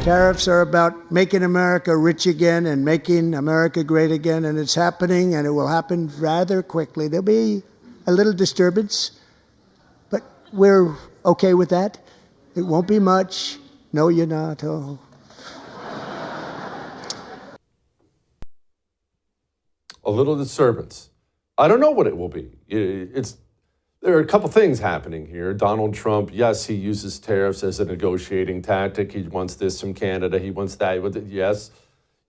Tariffs are about making America rich again and making America great again, and it's happening, and it will happen rather quickly. There'll be a little disturbance, but we're okay with that. It won't be much. No, you're not. Oh. A little disturbance. I don't know what it will be. There are a couple things happening here. Donald Trump, yes, he uses tariffs as a negotiating tactic. He wants this from Canada. He wants that. Yes,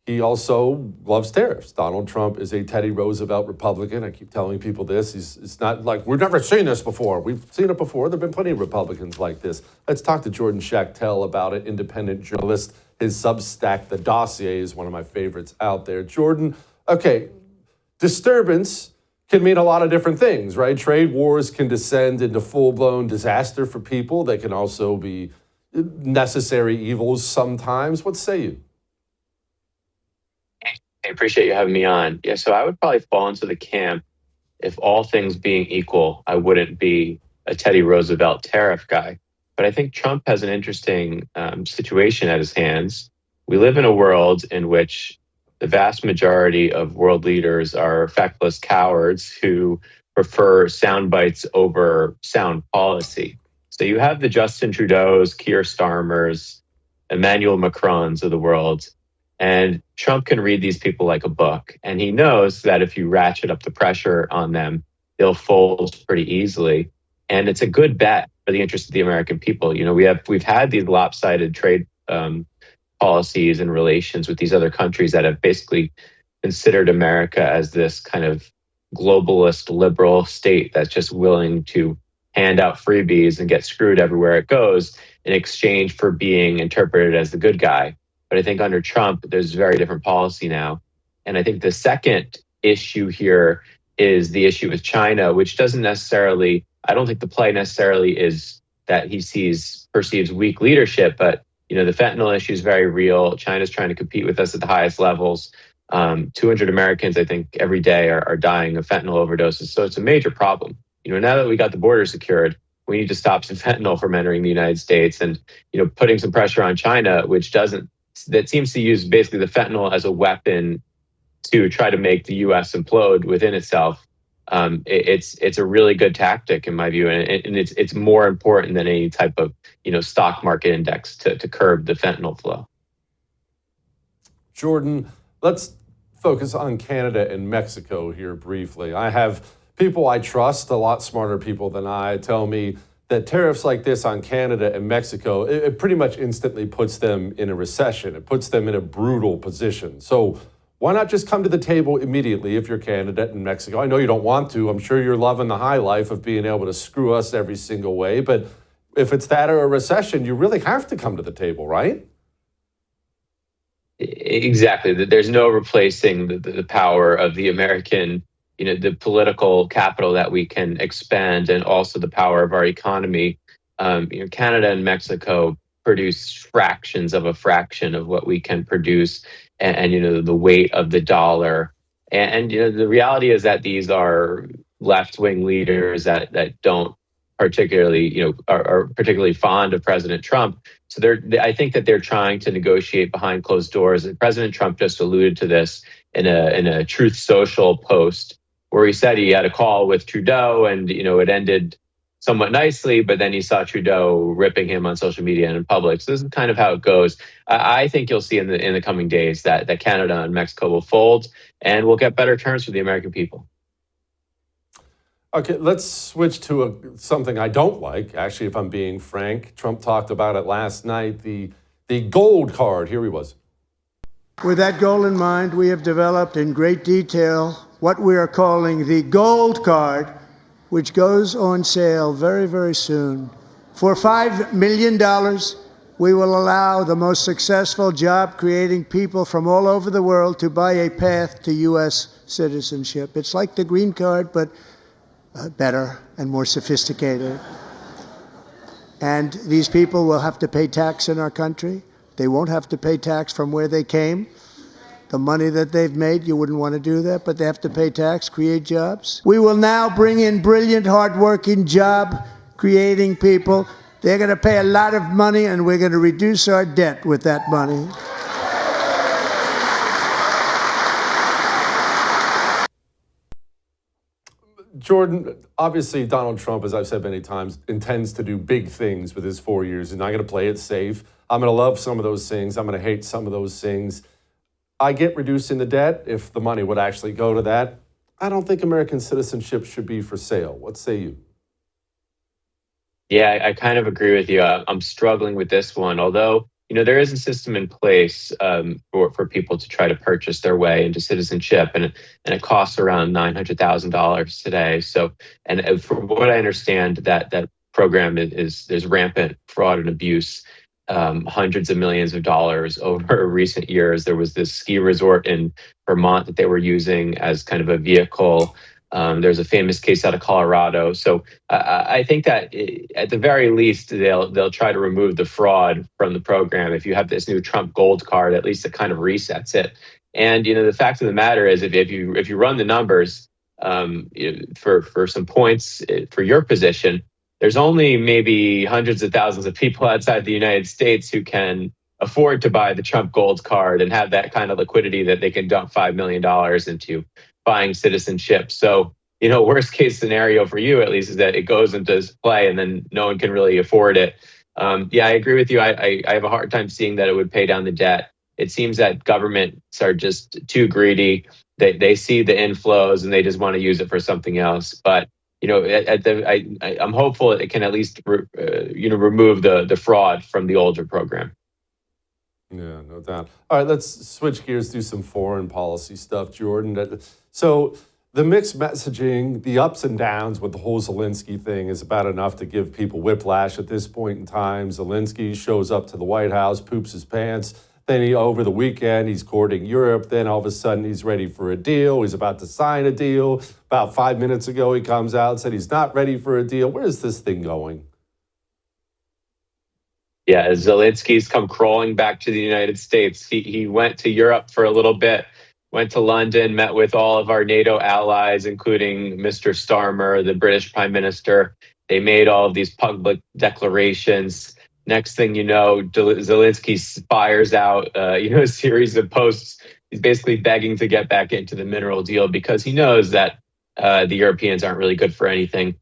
he also loves tariffs. Donald Trump is a Teddy Roosevelt Republican. I keep telling people this. It's not like, we've never seen this before. We've seen it before. There have been plenty of Republicans like this. Let's talk to Jordan Schachtel about it, independent journalist. His Substack, The Dossier, is one of my favorites out there. Jordan, okay, disturbance can mean a lot of different things, right? Trade wars can descend into full-blown disaster for people. They can also be necessary evils sometimes. What say you? I appreciate you having me on. Yeah, so I would probably fall into the camp, if all things being equal, I wouldn't be a Teddy Roosevelt tariff guy. But I think Trump has an interesting situation at his hands. We live in a world in which the vast majority of world leaders are feckless cowards who prefer sound bites over sound policy. So you have the Justin Trudeau's, Keir Starmers, Emmanuel Macrons of the world, and Trump can read these people like a book. And he knows that if you ratchet up the pressure on them, they'll fold pretty easily. And it's a good bet for the interest of the American people. You know, we've had these lopsided trade policies and relations with these other countries that have basically considered America as this kind of globalist liberal state that's just willing to hand out freebies and get screwed everywhere it goes in exchange for being interpreted as the good guy. But I think under Trump, there's very different policy now. And I think the second issue here is the issue with China, which doesn't necessarily, I don't think the play necessarily is that he perceives weak leadership, but you know, the fentanyl issue is very real. China's trying to compete with us at the highest levels. 200 Americans, I think, every day are dying of fentanyl overdoses. So it's a major problem. You know, now that we got the border secured, we need to stop some fentanyl from entering the United States and, you know, putting some pressure on China, that seems to use basically the fentanyl as a weapon to try to make the U.S. implode within itself. It's a really good tactic in my view, and it's more important than any type of stock market index to curb the fentanyl flow. Jordan, let's focus on Canada and Mexico here briefly. I have people I trust, a lot smarter people than I, tell me that tariffs like this on Canada and Mexico, it pretty much instantly puts them in a recession. It puts them in a brutal position. So why not just come to the table immediately if you're Canada and Mexico? I know you don't want to. I'm sure you're loving the high life of being able to screw us every single way. But if it's that or a recession, you really have to come to the table, right? Exactly. There's no replacing the power of the American, the political capital that we can expand, and also the power of our economy. Canada and Mexico produce fractions of a fraction of what we can produce, and the weight of the dollar. And the reality is that these are left-wing leaders that don't particularly, are particularly fond of President Trump. So I think that they're trying to negotiate behind closed doors. And President Trump just alluded to this in a Truth Social post, where he said he had a call with Trudeau, and it ended somewhat nicely, but then he saw Trudeau ripping him on social media and in public. So this is kind of how it goes. I think you'll see in the coming days that Canada and Mexico will fold, and we'll get better terms for the American people. Okay, let's switch to something I don't like, actually, if I'm being frank. Trump talked about it last night, the gold card. Here he was. With that goal in mind, we have developed in great detail what we are calling the gold card, which goes on sale very, very soon. For $5 million, we will allow the most successful job-creating people from all over the world to buy a path to U.S. citizenship. It's like the green card, but better and more sophisticated. And these people will have to pay tax in our country. They won't have to pay tax from where they came. The money that they've made, you wouldn't want to do that, but they have to pay tax, create jobs. We will now bring in brilliant, hardworking, job-creating people They're going to pay a lot of money, and we're going to reduce our debt with that money. Jordan, obviously Donald Trump, as I've said many times, intends to do big things with his 4 years. He's not going to play it safe. I'm going to love some of those things. I'm going to hate some of those things. I get reducing the debt if the money would actually go to that. I don't think American citizenship should be for sale. What say you? Yeah, I kind of agree with you. I'm struggling with this one, although there is a system in place for people to try to purchase their way into citizenship, and it costs around $900,000 today. So, and from what I understand, that program there's rampant fraud and abuse, hundreds of millions of dollars over recent years. There was this ski resort in Vermont that they were using as kind of a vehicle. There's a famous case out of Colorado. So I think that at the very least, they'll try to remove the fraud from the program. If you have this new Trump Gold card, at least it kind of resets it. And the fact of the matter is, if you run the numbers for some points for your position, there's only maybe hundreds of thousands of people outside the United States who can afford to buy the Trump Gold card and have that kind of liquidity that they can dump $5 million into buying citizenship. So, worst case scenario for you, at least, is that it goes into play and then no one can really afford it. Yeah, I agree with you. I have a hard time seeing that it would pay down the debt. It seems that governments are just too greedy. They see the inflows and they just want to use it for something else. But I'm hopeful it can at least remove the fraud from the older program. Yeah, no doubt. All right, let's switch gears, do some foreign policy stuff, Jordan. So the mixed messaging, the ups and downs with the whole Zelensky thing is about enough to give people whiplash at this point in time. Zelensky shows up to the White House, poops his pants. Then over the weekend, he's courting Europe. Then all of a sudden, he's ready for a deal. He's about to sign a deal. About 5 minutes ago, he comes out and said he's not ready for a deal. Where is this thing going? Yeah, Zelensky's come crawling back to the United States. He went to Europe for a little bit, went to London, met with all of our NATO allies, including Mr. Starmer, the British Prime Minister. They made all of these public declarations. Next thing you know, Zelensky fires out a series of posts. He's basically begging to get back into the mineral deal because he knows that the Europeans aren't really good for anything.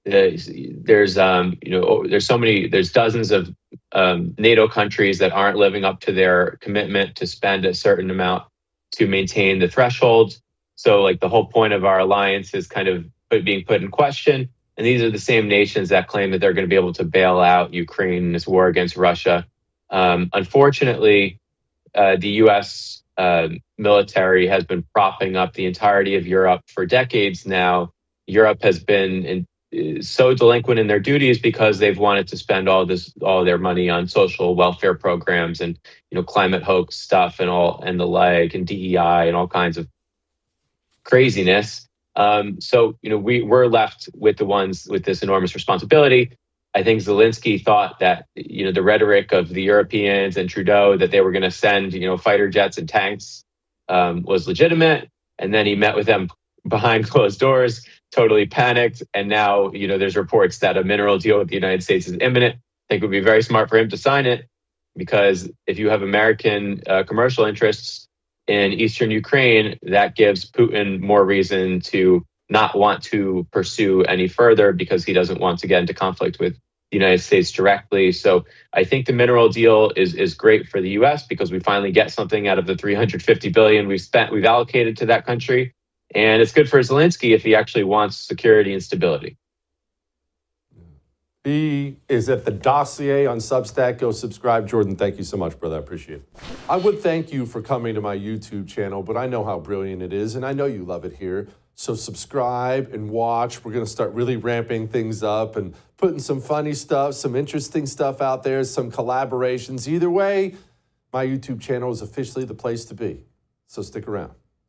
There's dozens of NATO countries that aren't living up to their commitment to spend a certain amount to maintain the threshold. So the whole point of our alliance is kind of being put in question. And these are the same nations that claim that they're going to be able to bail out Ukraine in this war against Russia. Unfortunately, the U.S. Military has been propping up the entirety of Europe for decades now. Europe has been so delinquent in their duties because they've wanted to spend all their money on social welfare programs and climate hoax stuff and the like, and DEI and all kinds of craziness. So we're left with the ones with this enormous responsibility. I think Zelensky thought that the rhetoric of the Europeans and Trudeau that they were going to send fighter jets and tanks was legitimate, and then he met with them behind closed doors, totally panicked, and now there's reports that a mineral deal with the United States is imminent. I think it would be very smart for him to sign it, because if you have American commercial interests in eastern Ukraine, that gives Putin more reason to not want to pursue any further because he doesn't want to get into conflict with the United States directly. So I think the mineral deal is great for the US because we finally get something out of the $350 billion we've allocated to that country. And it's good for Zelensky if he actually wants security and stability. He is at the Dossier on Substack. Go subscribe. Jordan, thank you so much, brother. I appreciate it. I would thank you for coming to my YouTube channel, but I know how brilliant it is, and I know you love it here. So subscribe and watch. We're going to start really ramping things up and putting some funny stuff, some interesting stuff out there, some collaborations. Either way, my YouTube channel is officially the place to be. So stick around.